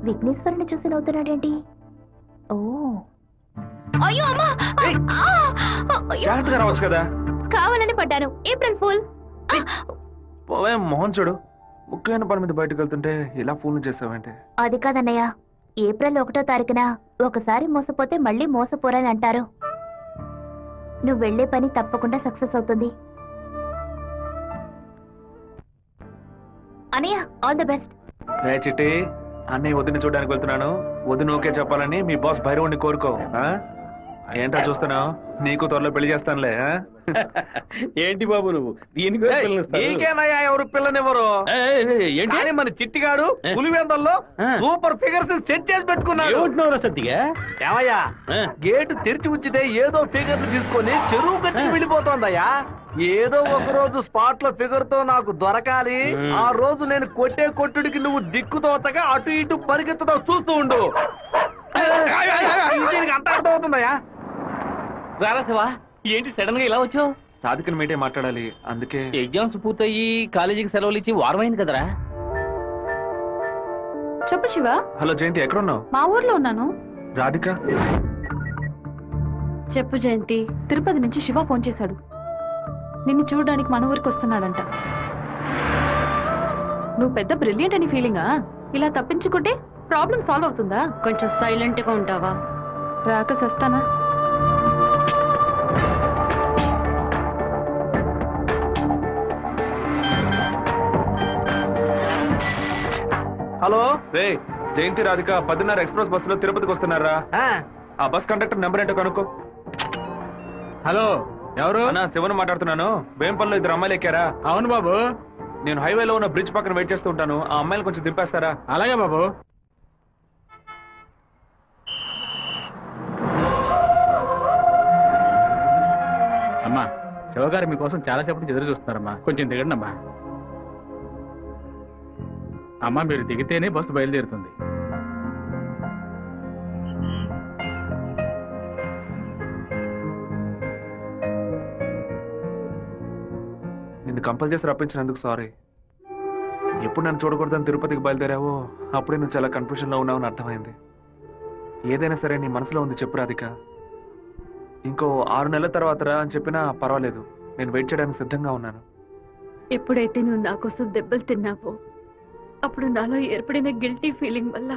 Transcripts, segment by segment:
విఘ్నేశ్వరుని చూసి నవ్వుతున్నాడేంటి? ఓ అయ్యో అమ్మా, జాగ్రత్తగా రావచ్చు కదా. కావాలని పడ్డాను. April fool. మొహం చూడు, ముఖ్యమైన పని మీద బయటకు వెళ్తుంటే ఇలా ఫోన్ చేసావంటే. అది కాదన్నయ్య, ఏప్రిల్ 1వ తారీఖున ఒకసారి మోసపోతే మళ్ళీ మోసపోరని అంటారు. నువ్వు వెళ్లే పని తప్పకుండా సక్సెస్ అవుతుంది. అన్నయ్య, ఆల్ ది బెస్ట్. రే చిట్టి, అన్నయ్య వదిన చూడడానికి వెళ్తున్నాను. వదిన ఓకే చెప్పాలని మీ బాస్ భైరవుని కోరుకో. ఏంటో చూస్తున్నావు, నీకు త్వరలో పెళ్లి చేస్తానులే. ఏంటి బాబు నువ్వు నీకేనయ్యా ఎవరు పిల్లనివ్వరు? ఏంటి మన చిట్టిగాడు పులివెందల్లో సూపర్ ఫిగర్స్ సెట్ చేసి పెట్టుకున్నాడు. సత్తిగా ఏమయ్యా, గేటు తెరిచి ఉంచితే ఏదో ఫిగర్ తీసుకొని చెరువు కట్టి వెళ్ళిపోతోందయ్యా. ఏదో ఒక రోజు స్పాట్ లో ఫిగర్ తో నాకు దొరకాలి. ఆ రోజు నేను కొట్టే కొట్టుడికి నువ్వు దిక్కుతోతగా అటు ఇటు పరిగెత్తుతో చూస్తూ ఉండు. అంత అర్థమవుతుందయ్యా. రారా శివా, ఏంటి సడన్ గా ఇలా వచ్చావు? రాధికని మీటే మాట్లాడాలి, అందుకే. ఎగ్జామ్స్ పూర్తయ్యి కాలేజీకి సెలవులు ఇచ్చి వారమైంది కదరా. చెప్పు శివ. హలో జయంతి, ఎక్కడున్నావు? మా ఊర్లో ఉన్నాను. రాధిక చెప్పు జయంతి. తిరుపతి నుంచి శివ ఫోన్ చేశాడు. నిన్ను చూడడానికి మన ఊరికి వస్తున్నాడంట. నువ్వు పెద్ద బ్రిలియంట్ అని ఫీలింగా? ఇలా తప్పించుకుంటే ప్రాబ్లం సాల్వ్ అవుతుందా? కొంచెం సైలెంట్ గా ఉంటావా? రాక సస్తానా? హలో రే, జయంతి రాధిక 10:30 ఎక్స్ప్రెస్ బస్సులో తిరుపతికి వస్తున్నారా? ఆ బస్ కండక్టర్ నెంబర్ ఏంటో కనుక్కో. హలో, ఎవరు? అన్నా, శివన్ మాట్లాడుతున్నాను. వేంపల్లో 2 అమ్మాయిలు ఎక్కారా? అవును బాబు. నేను హైవేలో ఉన్న బ్రిడ్జ్ పక్కన వెయిట్ చేస్తూ ఉంటాను. ఆ అమ్మాయిలు కొంచెం దింపేస్తారా? అలాగే బాబు. అమ్మా, శివగారు మీకోసం చాలాసేపు నుంచి ఎదురు చూస్తున్నారమ్మా. కొంచెం దిగండి అమ్మా. అమ్మా, మీరు దిగితేనే బస్సు బయలుదేరుతుంది. నిన్ను కంపల్ చేసి రప్పించినందుకు సారీ. ఎప్పుడు నన్ను చూడకూడదని తిరుపతికి బయలుదేరావో అప్పుడే నువ్వు చాలా కన్ఫ్యూజన్లో ఉన్నావని అర్థమైంది. ఏదైనా సరే నీ మనసులో ఉంది చెప్పు రాధిక. ఇంకో 6 నెలల తర్వాత రా అని చెప్పినా పర్వాలేదు, నేను వెయిట్ చేయడానికి సిద్ధంగా ఉన్నాను. ఎప్పుడైతే నువ్వు నా కోసం దెబ్బలు తిన్నావో అప్పుడు నాలో ఏర్పడిన గిల్టీ ఫీలింగ్ వల్ల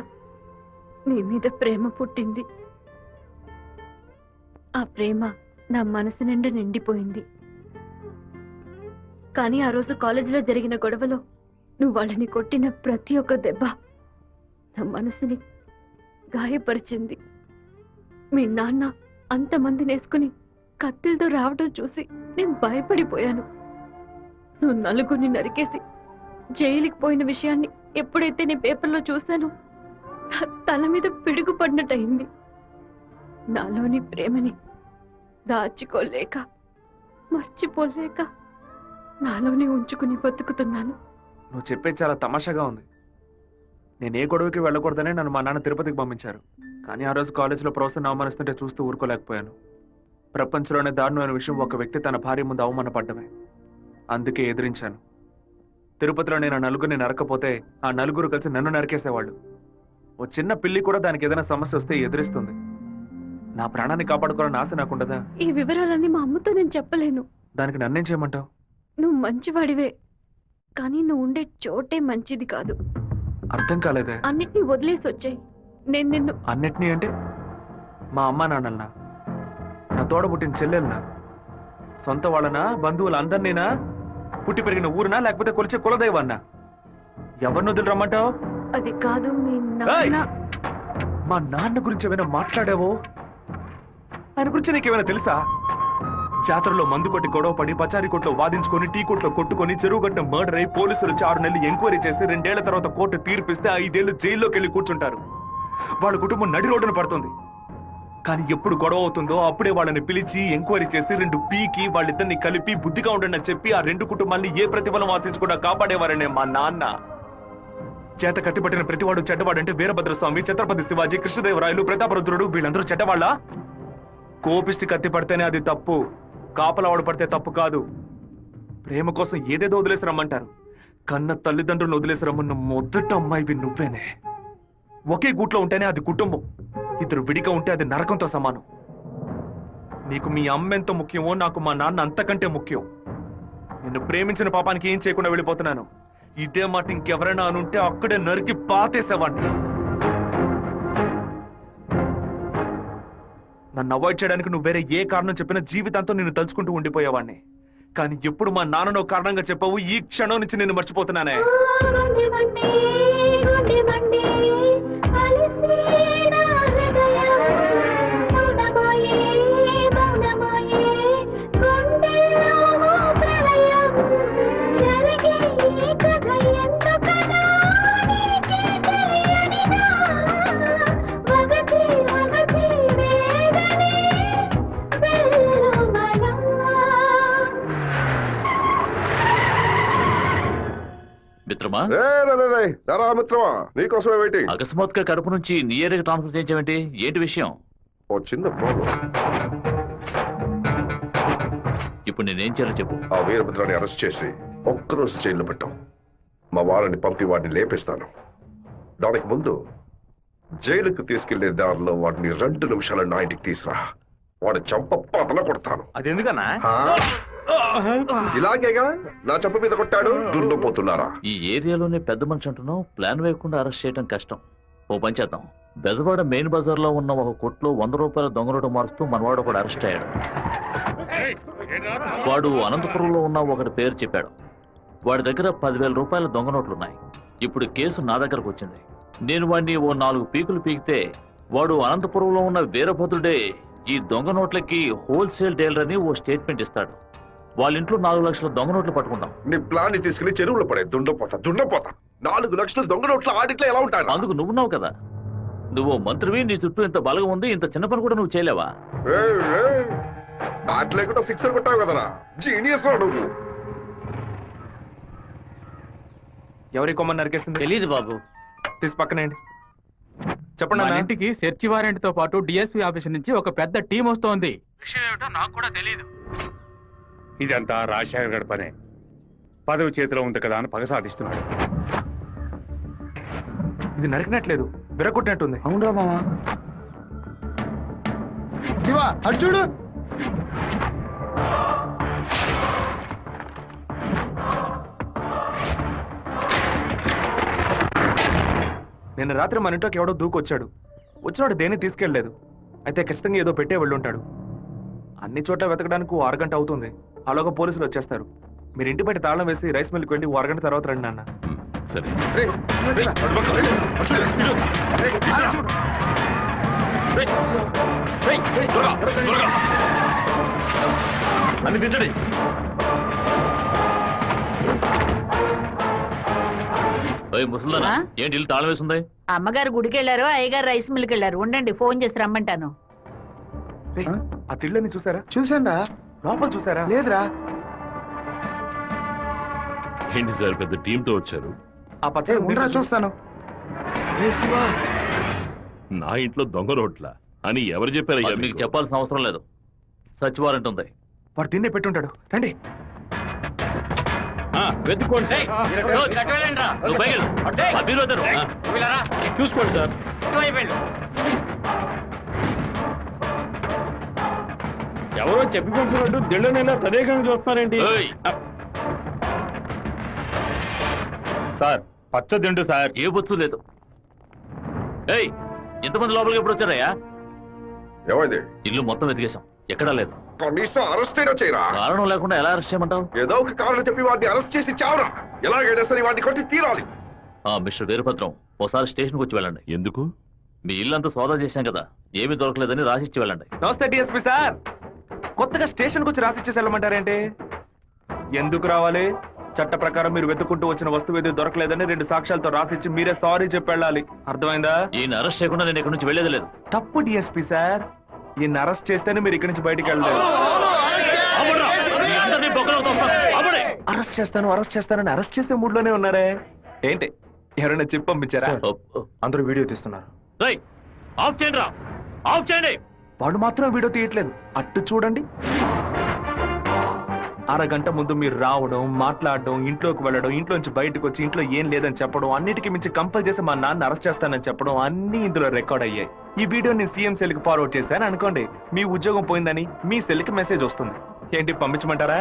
నీ మీద ప్రేమ పుట్టింది. ఆ ప్రేమ నా మనసు నిండా నిండిపోయింది. కానీ ఆ రోజు కాలేజీలో జరిగిన గొడవలో నువ్వు వాళ్ళని కొట్టిన ప్రతి ఒక్క దెబ్బ నా మనసుని గాయపరిచింది. మీ నాన్న అంతమందిని వేసుకుని కత్తిలతో రావడం చూసి నేను భయపడిపోయాను. నువ్వు నలుగురిని నరికేసి జైలుకి పోయిన విషయాన్ని ఎప్పుడైతే నీ పేపర్లో చూశానో నా తల మీద పిడుగు పడినట్టయింది. నాలోని ప్రేమని దాచుకోలేక మర్చిపోలేక నాలోనే ఉంచుకుని బతుకుతున్నాను. నువ్వు చెప్పేది చాలా తమాషాగా ఉంది. నేను ఏ గొడవకి వెళ్ళకూడదని నన్ను మా నాన్న తిరుపతికి పంపించారు. కానీ ఆ రోజు కాలేజీలో ప్రొఫెసర్ని అవమానిస్తుంటే చూస్తూ ఊరుకోలేకపోయాను. ప్రపంచంలోనే దారుణమైన విషయం ఒక వ్యక్తి తన భార్య ముందు అవమానపడ్డమే. అందుకే ఎదిరించాను. తిరుపతిలో నేను ఆ నలుగురిని నరకపోతే ఆ నలుగురు కలిసి నన్ను నరికేసేవాళ్ళు. ఓ చిన్న పిల్లి కూడా దానికి ఏదైనా సమస్య వస్తే ఎదిరిస్తుంది. నా ప్రాణాన్ని కాపాడుకోవాలని ఆశ నాకుండదా? ఈ వివరాలన్నీ మా అమ్మతో నేను చెప్పలేను. దానికి నన్నేం చేయమంటావు? నువ్వు మంచివాడివే, కానీ నువ్వు ఉండే చోటే మంచిది కాదు. అర్థం కాలేదే. అన్నిటినీ వదిలేసి వచ్చాయి. నేను నిన్ను అన్నిటినీ అంటే మా అమ్మా నాన్నలనా, నా తోడబుట్టిన చెల్లెలనా, సొంత వాళ్ళనా, బంధువులు అందరినీనా, పుట్టి పెరిగిన ఊరునా, లేకపోతే కొలిచే కులదైవాన్నా? ఎవరిని వదిలి రమ్మంటావు? అది కాదు మీ నాన్న. మా నాన్న గురించి ఏమైనా మాట్లాడావో? ఆయన గురించి నీకేమైనా తెలుసా? జాతరలో మందు కొట్టి గొడవ పడి పచారీ కొట్లో వాదించుకొని టీ కొట్లో కొట్టుకొని చెరువు గట్ట మర్డర్ అయి పోలీసులు 6 నెలలు ఎంక్వైరీ చేసి 2 ఏళ్ల తర్వాత కోర్టు తీర్పిస్తే 5 ఏళ్లు జైల్లోకి వెళ్ళి కూర్చుంటారు. వాళ్ళ కుటుంబం నడి రోడ్డున పడుతుంది. కానీ ఎప్పుడు గొడవ అవుతుందో అప్పుడే వాళ్ళని పిలిచి ఎంక్వైరీ చేసి 2 పీకి వాళ్ళిద్దరిని కలిపి బుద్ధిగా ఉండండి అని చెప్పి ఆ 2 కుటుంబాన్ని ఏ ప్రతిఫలం ఆశించకుండా కాపాడేవారనే మా నాన్న. చేత కట్టిపట్టిన ప్రతివాడు చెడ్డవాడంటే వీరభద్రస్వామి, ఛత్రపతి శివాజీ, కృష్ణదేవరాయలు, ప్రతాపరుద్రుడు వీళ్ళందరూ చెడ్డవాళ్ళ? కోపిష్టి కత్తి పడితేనే అది తప్పు, కాపలవాడు పడితే తప్పు కాదు. ప్రేమ కోసం ఏదేదో వదిలేసి రమ్మంటారు. కన్న తల్లిదండ్రులను వదిలేసి రమ్మన్న మొదట అమ్మాయివి నువ్వేనే. ఒకే గూట్లో ఉంటేనే అది కుటుంబం, ఇద్దరు విడిగా ఉంటే అది నరకంతో సమానం. నీకు మీ అమ్మ ఎంత ముఖ్యమో నాకు మా నాన్న అంతకంటే ముఖ్యం. నిన్ను ప్రేమించిన పాపానికి ఏం చేయకుండా వెళ్ళిపోతున్నాను. ఇదే మాట ఇంకెవరైనా అనుంటే అక్కడే నరికి పాతేసేవాడిని. నన్ను అవాయిడ్ చేయడానికి నువ్వు వేరే ఏ కారణం చెప్పినా జీవితాంతం నిన్ను తలుచుకుంటూ ఉండిపోయేవాడిని. కానీ ఎప్పుడు మా నాన్ననో కారణంగా చెప్పావు, ఈ క్షణం నుంచి నేను మర్చిపోతున్నానే. మిత్రమా, మిత్రమా, నీకోసమే వెయిటింగ్. అకస్మాత్తుగా కడుపు నుంచి నీ ఏరియాకి ట్రాన్స్ఫర్ చేయించావేంటి? ఏంటి విషయం? ఓ చిన్న ప్రాబ్లం. ఇప్పుడు నేనేం చేయాలో చెప్పు. ఆ వీరభద్రాన్ని అరెస్ట్ చేసి ఒక్కరోజు జైల్లో పెట్టాం. మా వాళ్ళని పంపి వాడిని లేపేస్తాను. దానికి ముందు జైలుకు తీసుకెళ్లే దారిలో వాడిని 2 నిమిషాలు నా ఇంటికి తీసురా. వాడు చంప పతల కొడతాను. అదెందుకన్నా? ఇలాగేగా నా చంప మీద కొట్టాడు. దుర్నపోతున్నారా? ఈ ఏరియాలోనే పెద్ద మనిషి అంటున్నావు. ప్లాన్ వేయకుండా అరెస్ట్ చేయడం కష్టం. ఓ పని చేద్దాం. బెజవాడ మెయిన్ బజార్ లో ఉన్న ఒక కొట్లో 100 రూపాయల దొంగ నోటు మారుస్తూ మనవాడు ఒకడు అరెస్ట్ అయ్యాడు. వాడు అనంతపురంలో ఉన్న ఒకటి పేరు చెప్పాడు. వాడి దగ్గర 10,000 రూపాయల దొంగ నోట్లున్నాయి. ఇప్పుడు కేసు నా దగ్గరకు వచ్చింది. నేను వాడిని ఓ 4 పీకులు పీకితే వాడు అనంతపురంలో ఉన్న వీరభద్రుడే ఈ దొంగ నోట్లకి హోల్సేల్ డీలర్ అని ఓ స్టేట్మెంట్ ఇస్తాడు. వాళ్ళ ఇంట్లో 4 లక్షల దొంగ నోట్లు పట్టుకుంటాం. నీ ప్లాన్ ని తీసుకెళ్లి చెరువులో పడే. దుండపోతా 4 లక్షల దొంగ నోట్ల ఆడిట్లో ఎలా ఉంటాడు? అందుకు నువ్వున్నావు కదా. నువ్వు మంత్రివి, నీ చుట్టూ ఇంత బలగం ఉంది. ఇంత చిన్న పని కూడా నువ్వు చేయలేవా? బ్యాట్ లేకుండా 6 కొట్టావు కదరా. జీనియస్ రా నువ్వు. ఎవరి కొమ్మని నరికేసింది? తెలీదు బాబు. తీసి పక్కనేయండి. చెప్పండి. మన ఇంటికి సెర్చ్ వారెంట్ తో పాటు డిఎస్పీ ఆఫీస్ నుంచి ఒక పెద్ద టీం వస్తోంది. విషయం ఏమిటో నాకు కూడా తెలియదు. ఇదంతా రాజశేఖర్ గడి పనే. పదవి చేతిలో ఉంది కదా అని పగ సాధిస్తున్నాడు. ఇది నరికినట్లేదు, విరగొట్టినట్టుంది. అవునరా మామా. శివ అటు చూడు. నిన్న రాత్రి మన ఇంట్లోకి ఎవడో దూకొచ్చాడు. వచ్చినాడు దేన్ని తీసుకెళ్లేదు. అయితే ఖచ్చితంగా ఏదో పెట్టే వెళ్ళుంటాడు. అన్ని చోట్ల వెతకడానికి 6 గంట అవుతుంది. అలాగా పోలీసులు వచ్చేస్తారు. మీరు ఇంటి బయట తాళం వేసి రైస్ మిల్కి వెళ్ళి 6 గంట తర్వాత రండి నాన్న. సరే. అన్ని దించండి. ముసలిదానా, ఏంటి ఇల్లు తాళం వేసింది? అమ్మగారు గుడికి వెళ్ళారు, అయ్యగారు రైస్ మిల్కి వెళ్ళారు. ఉండండి, ఫోన్ చేసి రమ్మంటాను. ఆ తిళ్ళని చూసారా? చూసాండా? లోపల చూసారా? లేదురా. ఏంటి సార్ పెద్ద టీంతో వచ్చారు? ఆ పచ్చ చూస్తాను. నా ఇంట్లో దొంగ రోడ్ల అని ఎవరు చెప్పారయ్యా? మీకు చెప్పాల్సిన అవసరం లేదు. సచ్ వారెంట్ ఉంది. వాడు తిన్నే పెట్టుంటాడు. రండి వెతుక్కోండి. చూసుకోండి సార్. ఎవరో చెప్పిపోతున్నట్టు దిళ్ళనైనా తదేకంగా చూస్తున్నారేంటి? సార్ పచ్చ దిండు సార్. ఏ బొచ్చు లేదు. ఏయ్, ఇంతమంది లోపలికి ఎప్పుడు వచ్చారయ్యా? ఏమైంది? ఇల్లు మొత్తం వెతికేశాం, ఎక్కడా లేదు. కనీసం అరెస్ట్ అయినా చేయరా? కారణం లేకుండా ఎలా అరెస్ట్ చేయమంటావు? ఏదో ఒక కారణం చెప్పి వాడిని అరెస్ట్ చేసి చావరా. ఎలాగైనా సరే వాడిని కొట్టి తీరాలి. మిస్టర్ వీరభద్రం, ఒకసారి స్టేషన్కి వచ్చి వెళ్ళండి. ఎందుకు? మీ ఇల్లంతా సోదా చేశాం కదా, ఏమీ దొరకలేదని రాసిచ్చి వెళ్ళండి. నమస్తే డిఎస్పీ సార్. కొత్తగా స్టేషన్కి వచ్చి రాసిచ్చేసి వెళ్ళమంటారేంటి? ఎందుకు రావాలి? చట్ట ప్రకారం మీరు వెతుక్కుంటూ వచ్చిన వస్తువు ఏది దొరకలేదని 2 సాక్ష్యాలతో రాసిచ్చి మీరే సారీ చెప్పి వెళ్ళాలి. అర్థమైందా? ఈయన అరెస్ట్ చేయకుండా నేను ఇక్కడి నుంచి వెళ్ళేది లేదు. తప్పు డిఎస్పీ సార్. ఈయన అరెస్ట్ చేస్తేనే మీరు ఇక్కడి నుంచి బయటికి వెళ్ళలేదు. అరెస్ట్ చేస్తానని అరెస్ట్ చేసే మూడ్లోనే ఉన్నారే ఏంటి? ఎవరైనా చెప్పి పంపించారా? అందరూ వీడియో తీస్తున్నారు. ఆఫ్ చేయండి రా, ఆఫ్ చేయండి. వాడు మాత్రం వీడియో తీయట్లేదు. అట్టు చూడండి. అరగంట ముందు మీరు రావడం, మాట్లాడడం, ఇంట్లోకి వెళ్ళడం, ఇంట్లోంచి బయటకు వచ్చి ఇంట్లో ఏం లేదని చెప్పడం, అన్నిటికీ మించి కంపల్ చేసి మా నాన్న అరెస్ట్ చేస్తానని చెప్పడం అన్ని ఇందులో రికార్డ్ అయ్యాయి. ఈ వీడియో నేను సీఎం సెల్ కి ఫార్వర్డ్ చేశాను అనుకోండి, మీ ఉద్యోగం పోయిందని మీ సెల్ కి మెసేజ్ వస్తుంది. ఏంటి పంపించమంటారా?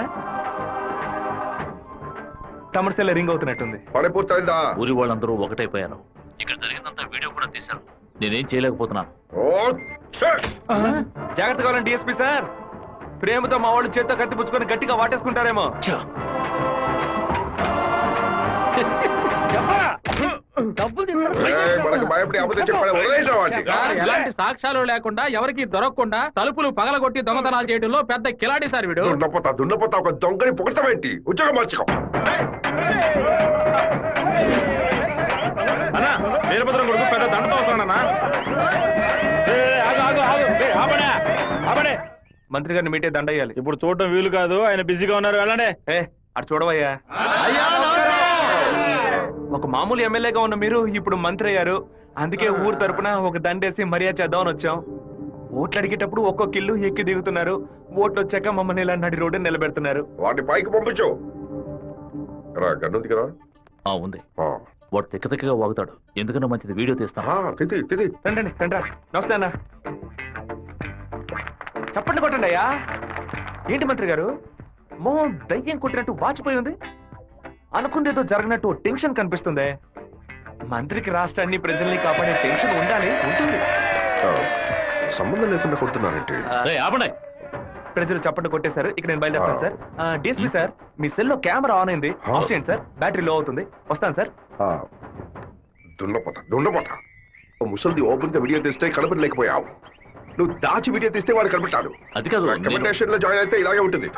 తమరి సెల్ రింగ్ అవుతున్నట్టుంది. పని పూర్తయిందా? ఊరి వాళ్ళందరూ ఒకటైపోయారు. ఇక్కడ జరిగిందంతా వీడియో కూడా తీశారు. నేనేం చేయలేకపోతున్నాను. జాగ్రత్తగా కావాలండి డిఎస్పీ సార్. ప్రేమతో మా వాళ్ళు చేత్తో కత్తిపుచ్చుకొని గట్టిగా వాటేసుకుంటారేమో. మనకు భయపడి అబద్ధం చెప్పాలి, వదిలేయడం వాడిని. ఎలాంటి సాక్ష్యాలు లేకుండా ఎవరికి దొరకకుండా తలుపులు పగలగొట్టి దొంగతనాలు చేయడంలో పెద్ద కిలాడి సార్ వీడు. దున్నపోతా ఒక దొంగని పొగడతామేంటి? ఉద్యోగం మార్చుకో. అన్నా వీరభద్రం కొడుకు పెద్ద దండతో వస్తానన్నా. మంత్రి గారిని మీటే దండయ్యాలి. ఇప్పుడు చూడటం వీలు కాదు, ఆయన బిజీగా ఉన్నారు. వెళ్ళండి. అటు చూడవయ్యా. ఒక మామూలు ఎమ్మెల్యేగా ఉన్న మీరు ఇప్పుడు మంత్రి అయ్యారు. అందుకే ఊరు తరపున ఒక దండేసి మర్యాద చేద్దామని వచ్చాం. ఓట్లు అడిగేటప్పుడు ఒక్కొక్క ఇల్లు ఎక్కి దిగుతున్నారు. ఓట్లు వచ్చాక మమ్మల్ని ఇలా నడి రోడ్డు నిలబెడుతున్నారు. వాడిని పైకి పంపించు. గన్నుంది కదా? ఉంది. వాడు తిక్కగా వాగుతాడు. ఎందుకన్నా మంచిది వీడియో తీస్తాను. రండి రండి. నమస్తే అన్న. చప్పట్లు కొట్టండి అయ్యా. ఏంటి మంత్రి గారు మోహన్ దయ్యం కొట్టినట్టు వాచిపోయి ఉంది? అనుకుందేదో జరగనట్టు టెన్షన్ కనిపిస్తుంది. మంత్రికి రాష్ట్రాన్ని ప్రజల్ని కాపాడే టెన్షన్ ఉండాలి, ఉంటుంది. సంబంధం లేకుండా కొడుతున్నారంటే ప్రజలు చప్పట్లు కొట్టేశారు. ఇక నేను బయలుదేరుతాను సార్. డిఎస్పీ సార్, మీ సెల్లో కెమెరా ఆన్ అయింది, ఆఫ్ చేయండి సార్. బ్యాటరీ లో అవుతుంది. వస్తాను సార్. దున్నపోతా ముసలిది ఓపెన్ గా వీడియో తీస్తే కనపడలేకపోయావు. నువ్వు దాచి వీడియో తీస్తే వాడు కనిపెట్టాడు. అది కాదు, రికమెండేషన్ లో జాయిన్ అయితే ఇలాగే ఉంటుంది.